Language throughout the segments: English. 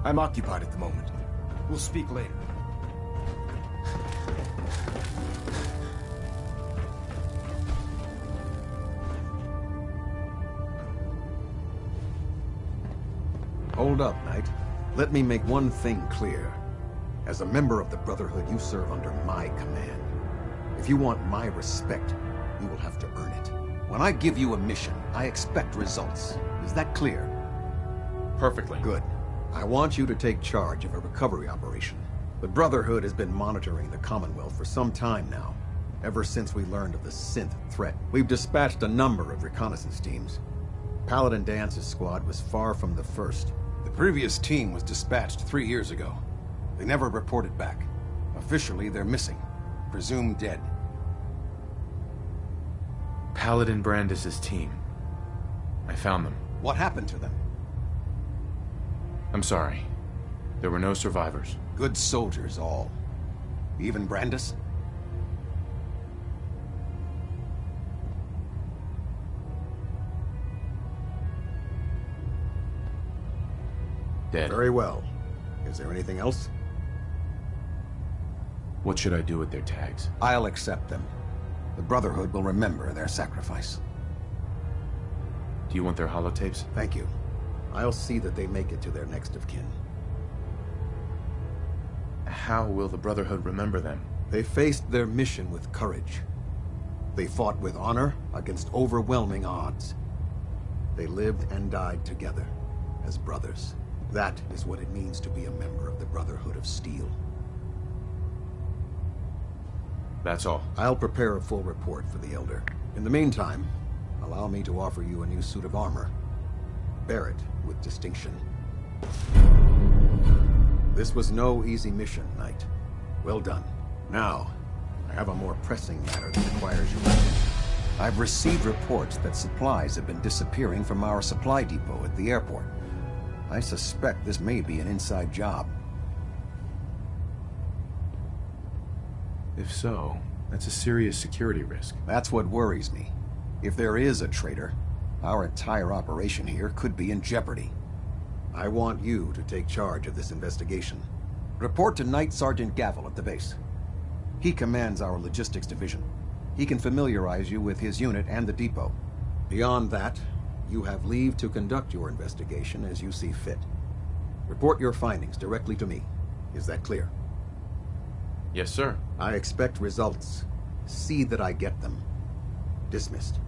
I'm occupied at the moment. We'll speak later. Hold up, Knight. Let me make one thing clear. As a member of the Brotherhood, you serve under my command. If you want my respect, you will have to earn it. When I give you a mission, I expect results. Is that clear? Perfectly. Good. I want you to take charge of a recovery operation. The Brotherhood has been monitoring the Commonwealth for some time now, ever since we learned of the synth threat. We've dispatched a number of reconnaissance teams. Paladin Dance's squad was far from the first. The previous team was dispatched 3 years ago. They never reported back. Officially, they're missing. Presumed dead. Paladin Brandis' team. I found them. What happened to them? I'm sorry. There were no survivors. Good soldiers, all. Even Brandis? Dead. Very well. Is there anything else? What should I do with their tags? I'll accept them. The Brotherhood will remember their sacrifice. Do you want their holotapes? Thank you. I'll see that they make it to their next of kin. How will the Brotherhood remember them? They faced their mission with courage. They fought with honor against overwhelming odds. They lived and died together, as brothers. That is what it means to be a member of the Brotherhood of Steel. That's all. I'll prepare a full report for the Elder. In the meantime, allow me to offer you a new suit of armor. Bear it with distinction. This was no easy mission, Knight. Well done. Now, I have a more pressing matter that requires your attention. I've received reports that supplies have been disappearing from our supply depot at the airport. I suspect this may be an inside job. If so, that's a serious security risk. That's what worries me. If there is a traitor, our entire operation here could be in jeopardy. I want you to take charge of this investigation. Report to Knight Sergeant Gavel at the base. He commands our logistics division. He can familiarize you with his unit and the depot. Beyond that, you have leave to conduct your investigation as you see fit. Report your findings directly to me. Is that clear? Yes, sir. I expect results. See that I get them. Dismissed.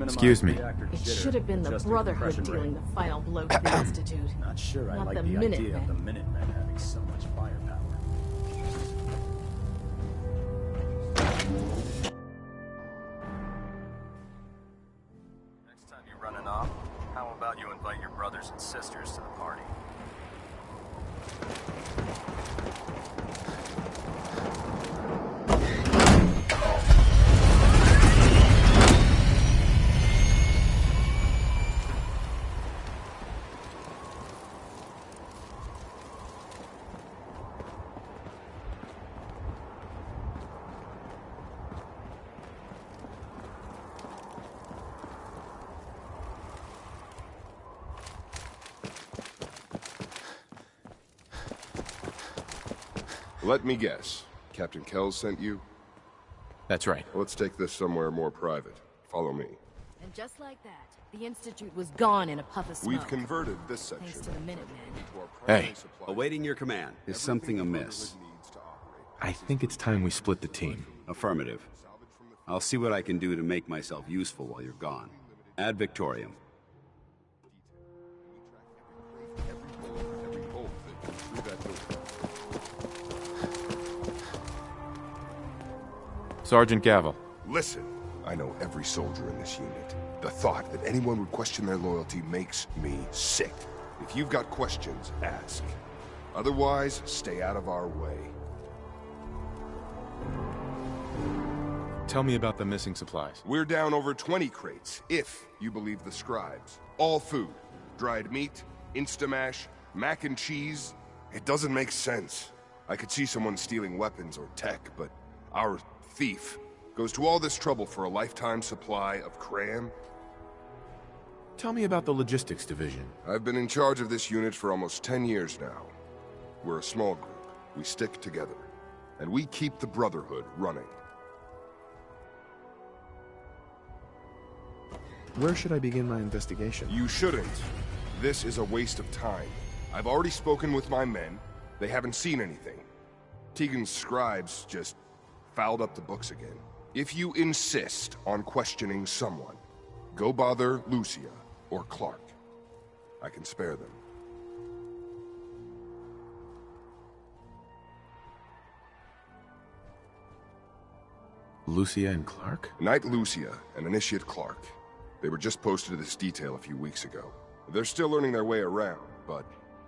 Excuse me. It should have been the Brotherhood dealing the final blow to the Institute. Not sure I Not like the the idea Minutemen. of the Minutemen having so much firepower. Next time you're running off, how about you invite your brothers and sisters to the party? Let me guess. Captain Kells sent you? That's right. Let's take this somewhere more private. Follow me. And just like that, the Institute was gone in a puff of smoke. We've converted this section Thanks to the Minutemen. into our Hey. primary supply. Awaiting your command. Is something amiss? Needs to operate. I think it's time we split the team. Affirmative. I'll see what I can do to make myself useful while you're gone. Ad Victorium. Every bolt that goes through that door. Sergeant Gavel. Listen, I know every soldier in this unit. The thought that anyone would question their loyalty makes me sick. If you've got questions, ask. Otherwise, stay out of our way. Tell me about the missing supplies. We're down over 20 crates, if you believe the scribes. All food. Dried meat, Instamash, mac and cheese. It doesn't make sense. I could see someone stealing weapons or tech, but our thief Goes to all this trouble for a lifetime supply of crayon? Tell me about the logistics division. I've been in charge of this unit for almost 10 years now. We're a small group. We stick together. And we keep the Brotherhood running. Where should I begin my investigation? You shouldn't. This is a waste of time. I've already spoken with my men. They haven't seen anything. Tegan's scribes just fouled up the books again. If you insist on questioning someone, go bother Lucia or Clark. I can spare them. Lucia and Clark? Knight Lucia and Initiate Clark. They were just posted to this detail a few weeks ago. They're still learning their way around, but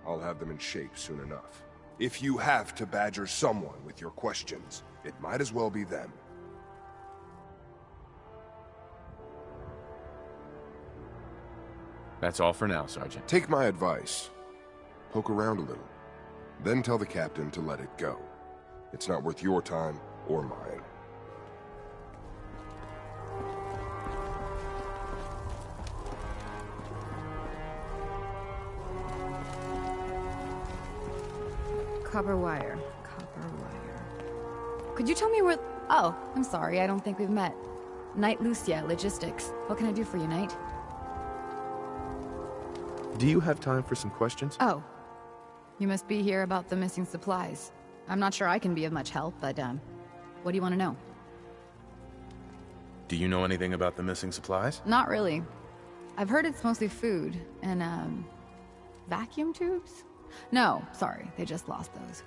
I'll have them in shape soon enough. If you have to badger someone with your questions, it might as well be them. That's all for now, Sergeant. Take my advice. Poke around a little. Then tell the captain to let it go. It's not worth your time or mine. Copper wire. Copper wire. Could you tell me where... Oh, I'm sorry, I don't think we've met. Knight Lucia, Logistics. What can I do for you, Knight? Do you have time for some questions? Oh. You must be here about the missing supplies. I'm not sure I can be of much help, but, what do you want to know? Do you know anything about the missing supplies? Not really. I've heard it's mostly food, and, vacuum tubes? No, sorry, they just lost those.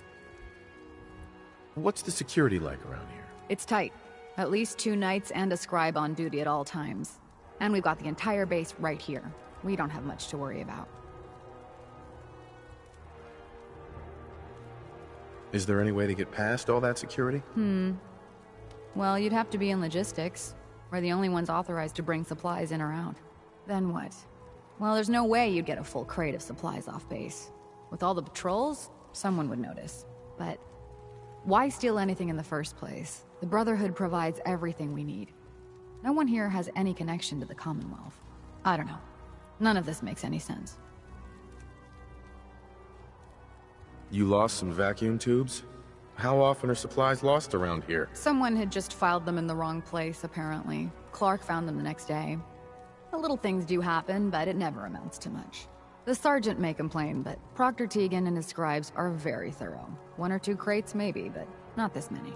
What's the security like around here? It's tight. At least 2 knights and a scribe on duty at all times. And we've got the entire base right here. We don't have much to worry about. Is there any way to get past all that security? Well, you'd have to be in logistics. We're the only ones authorized to bring supplies in or out. Then what? Well, there's no way you'd get a full crate of supplies off base. With all the patrols, someone would notice. But why steal anything in the first place? The Brotherhood provides everything we need. No one here has any connection to the Commonwealth. I don't know. None of this makes any sense. You lost some vacuum tubes? How often are supplies lost around here? Someone had just filed them in the wrong place, apparently. Clark found them the next day. The little things do happen, but it never amounts to much. The sergeant may complain, but Proctor Tegan and his scribes are very thorough. 1 or 2 crates maybe, but not this many.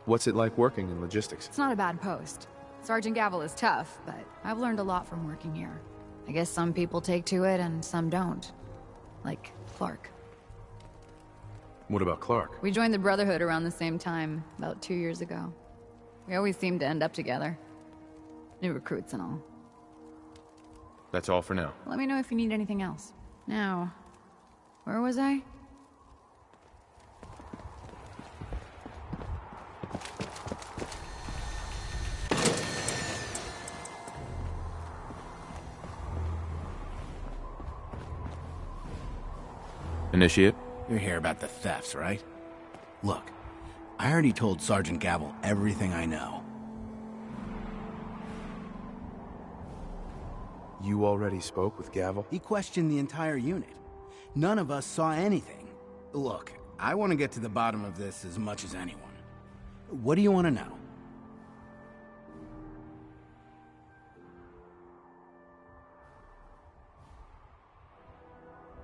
What's it like working in logistics? It's not a bad post. Sergeant Gavel is tough, but I've learned a lot from working here. I guess some people take to it and some don't. Like Clark. What about Clark? We joined the Brotherhood around the same time, about 2 years ago. We always seem to end up together. New recruits and all. That's all for now. Let me know if you need anything else. Now, where was I? Initiate? You're here about the thefts, right? Look, I already told Sergeant Gavel everything I know. You already spoke with Gavel? He questioned the entire unit. None of us saw anything. Look, I want to get to the bottom of this as much as anyone. What do you want to know?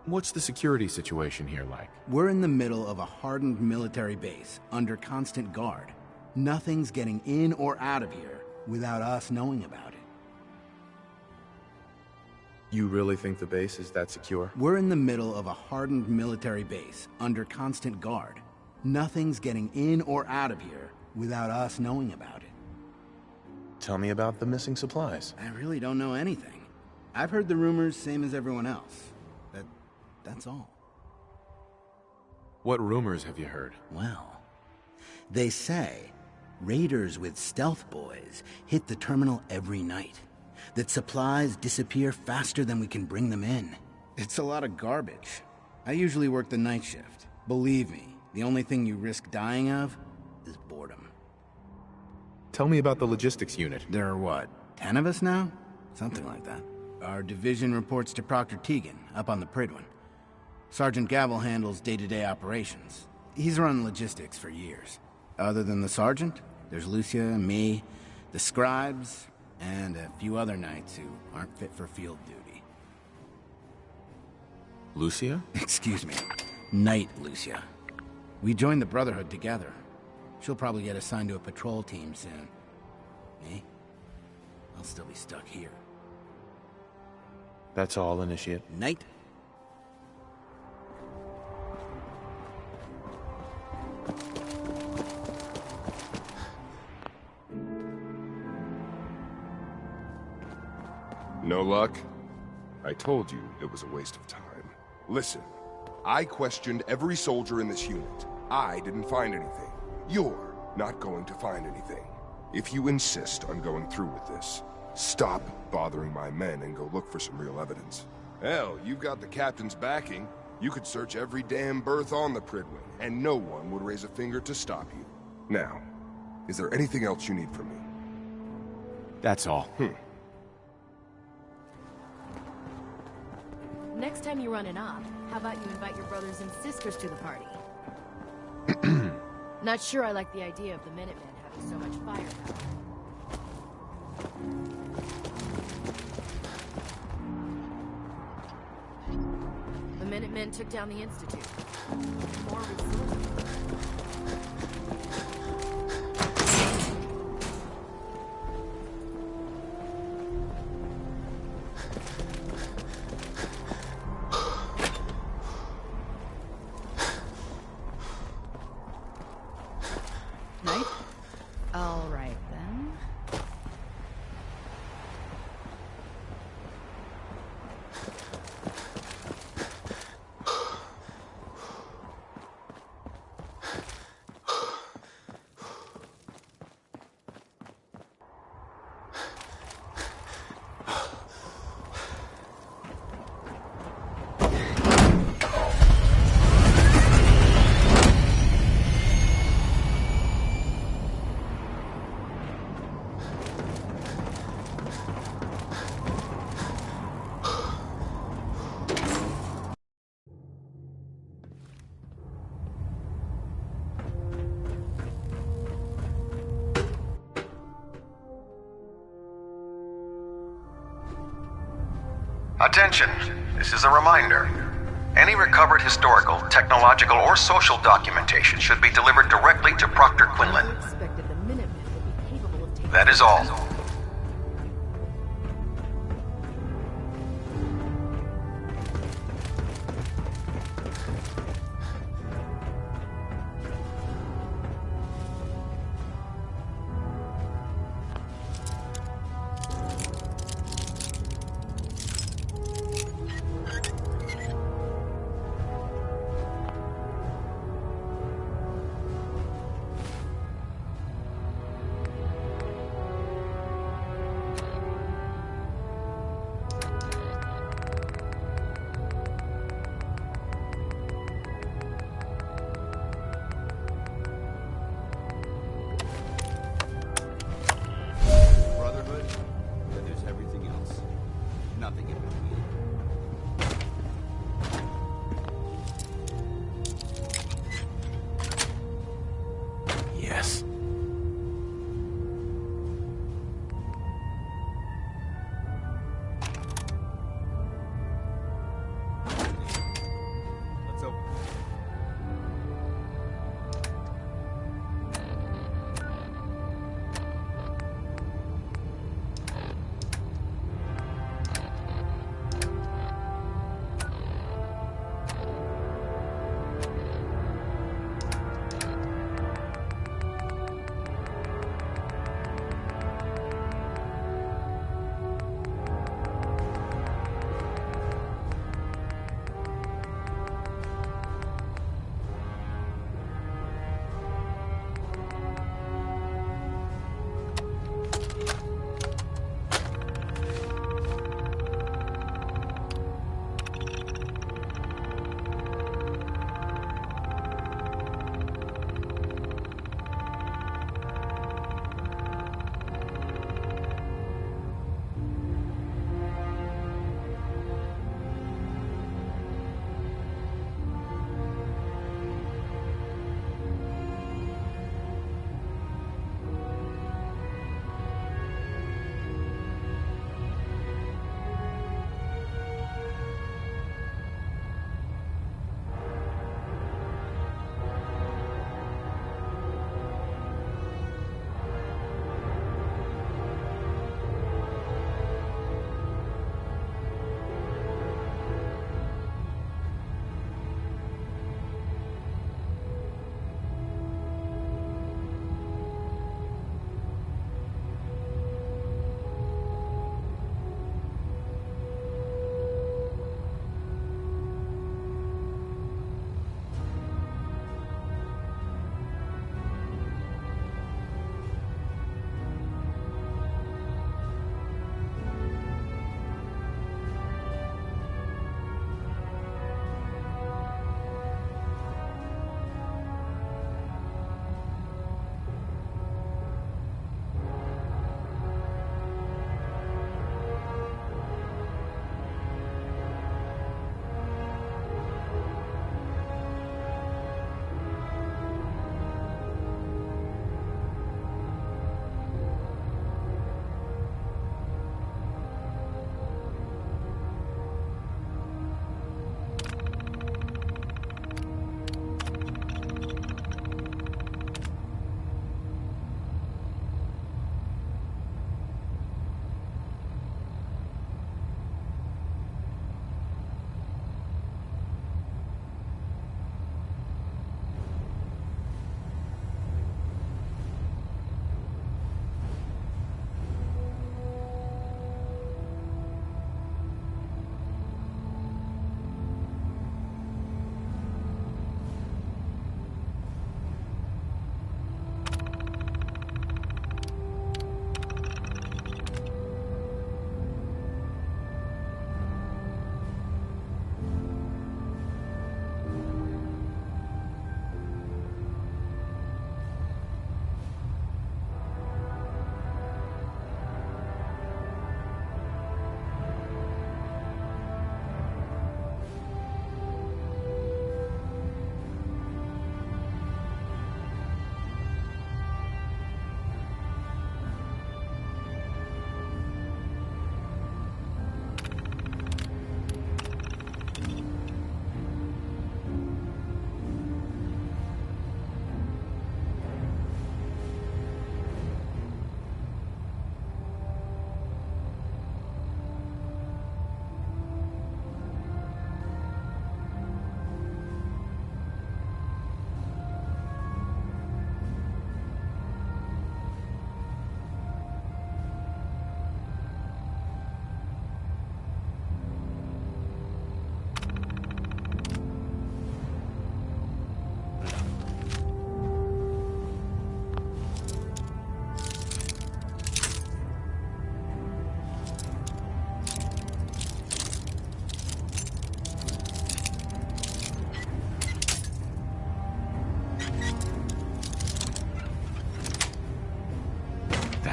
What's the security situation here like? We're in the middle of a hardened military base, under constant guard. Nothing's getting in or out of here without us knowing about it. You really think the base is that secure? We're in the middle of a hardened military base, under constant guard. Nothing's getting in or out of here without us knowing about it. Tell me about the missing supplies. I really don't know anything. I've heard the rumors, same as everyone else. That's all. What rumors have you heard? Well, they say raiders with stealth boys hit the terminal every night. That supplies disappear faster than we can bring them in. It's a lot of garbage. I usually work the night shift. Believe me, the only thing you risk dying of is boredom. Tell me about the logistics unit. There are what, 10 of us now? Something like that. Our division reports to Proctor Teagan, up on the Pridwin. Sergeant Gavel handles day-to-day operations. He's run logistics for years. Other than the sergeant, there's Lucia, me, the scribes, and a few other knights who aren't fit for field duty. Lucia? Excuse me. Knight Lucia. We joined the Brotherhood together. She'll probably get assigned to a patrol team soon. Me? I'll still be stuck here. That's all, Initiate. Knight? No luck? I told you it was a waste of time. Listen, I questioned every soldier in this unit. I didn't find anything. You're not going to find anything. If you insist on going through with this, stop bothering my men and go look for some real evidence. Hell, you've got the captain's backing. You could search every damn berth on the Pridwin, and no one would raise a finger to stop you. Now, is there anything else you need from me? That's all. Next time you run an op, how about you invite your brothers and sisters to the party? Not sure I like the idea of the Minutemen having so much firepower. The Minutemen took down the Institute. More resources. Knight? All right, then. Attention, this is a reminder. Any recovered historical, technological, or social documentation should be delivered directly to Proctor Quinlan. Expected the Minutemen would be capable of taking... That is all.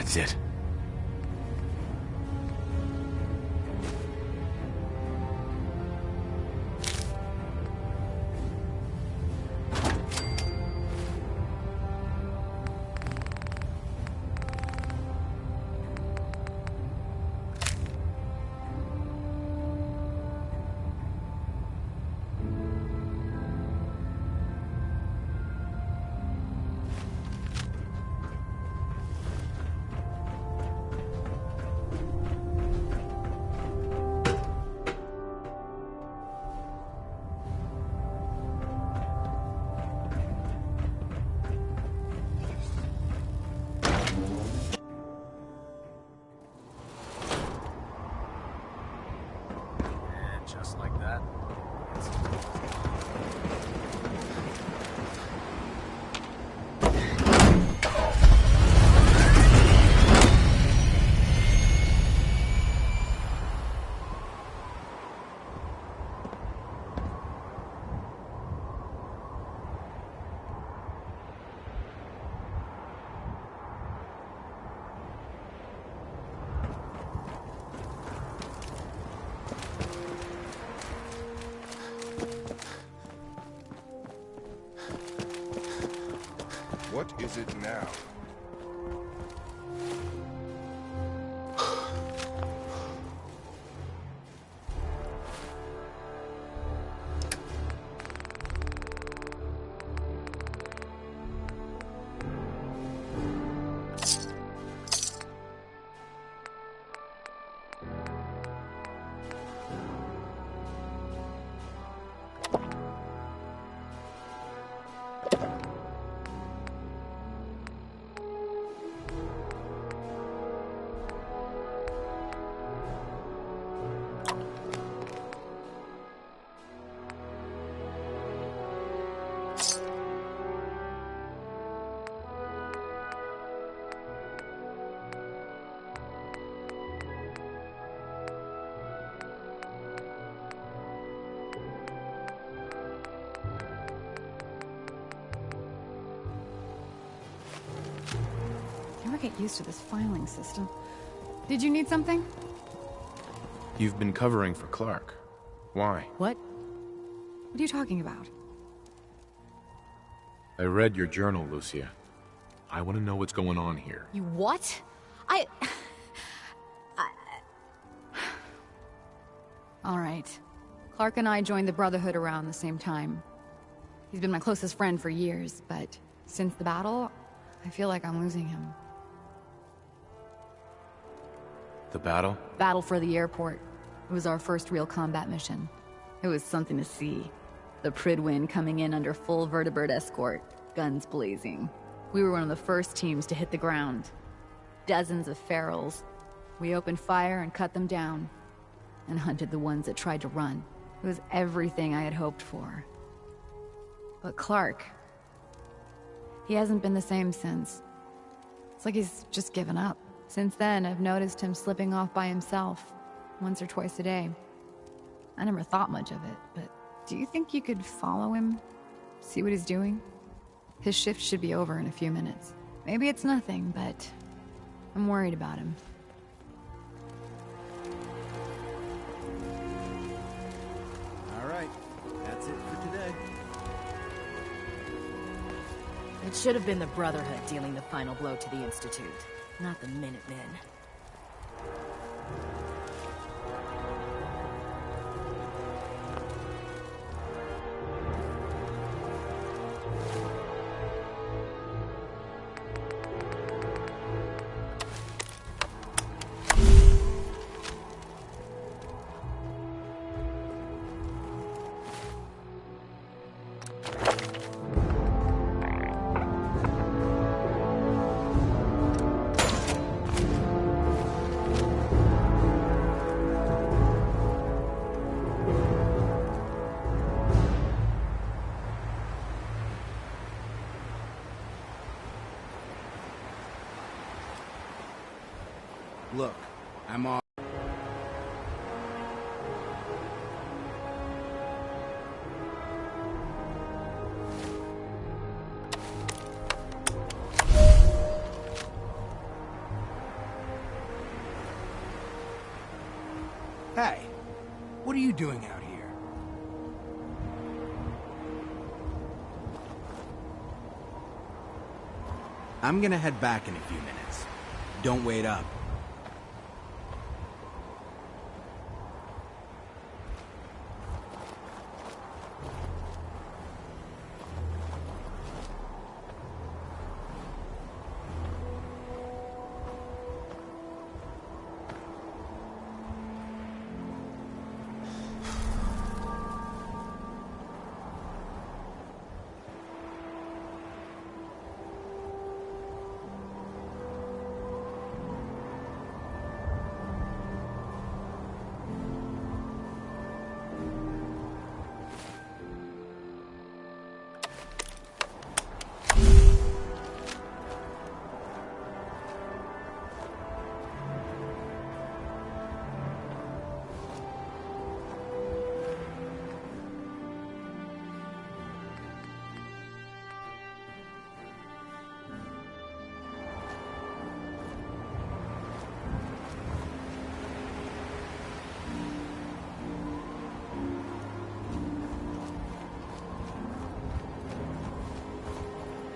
That's it. Just like that. What is it now? Never get used to this filing system. Did you need something? You've been covering for Clark. Why? What? What are you talking about? I read your journal, Lucia. I want to know what's going on here. You what? All right. Clark and I joined the Brotherhood around the same time. He's been my closest friend for years, but since the battle, I feel like I'm losing him. The battle? Battle for the airport. It was our first real combat mission. It was something to see. The Prydwen coming in under full vertibird escort, guns blazing. We were one of the first teams to hit the ground. Dozens of ferals. We opened fire and cut them down, and hunted the ones that tried to run. It was everything I had hoped for. But Clark, he hasn't been the same since. It's like he's just given up. Since then, I've noticed him slipping off by himself, once or twice a day. I never thought much of it, but do you think you could follow him? See what he's doing? His shift should be over in a few minutes. Maybe it's nothing, but I'm worried about him. All right, that's it for today. It should have been the Brotherhood dealing the final blow to the Institute, not the Minutemen. Look, I'm all... Hey, what are you doing out here? I'm gonna head back in a few minutes. Don't wait up.